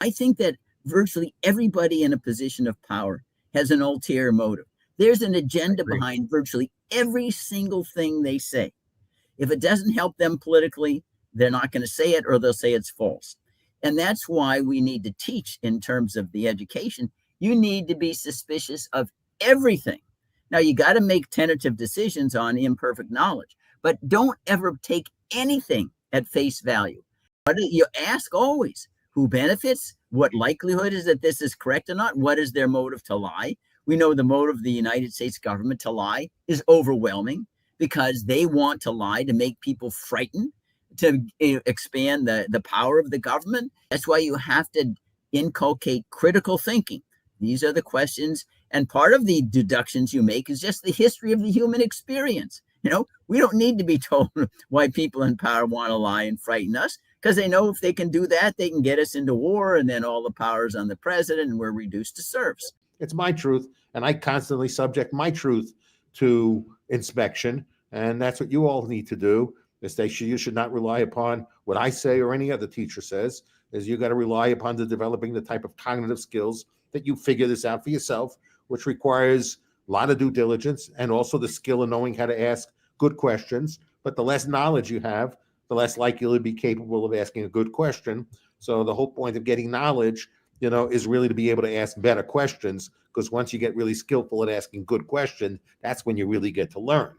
I think that virtually everybody in a position of power has an ulterior motive. There's an I agenda agree. behind virtually every single thing they say. If it doesn't help them politically, they're not going to say it or they'll say it's false. And that's why we need to teach in terms of the education. You need to be suspicious of everything. Now, you got to make tentative decisions on imperfect knowledge, but don't ever take anything at face value. But you ask always who benefits, what likelihood is that this is correct or not, what is their motive to lie. We know the motive of the United States government to lie is overwhelming because they want to lie to make people frightened, to expand the power of the government. That's why you have to inculcate critical thinking. These are the questions, and part of the deductions you make is just the history of the human experience. We don't need to be told why people in power want to lie and frighten us because they know if they can do that, they can get us into war, and then all the power's on the president, and we're reduced to serfs. It's my truth, and I constantly subject my truth to inspection, and that's what you all need to do. Is you should not rely upon what I say or any other teacher says. Is you got to rely upon the developing the type of cognitive skills that you figure this out for yourself, which requires a lot of due diligence and also the skill of knowing how to ask good questions. But the less knowledge you have, the less likely you'll be capable of asking a good question. So the whole point of getting knowledge, is really to be able to ask better questions, because once you get really skillful at asking good questions, that's when you really get to learn.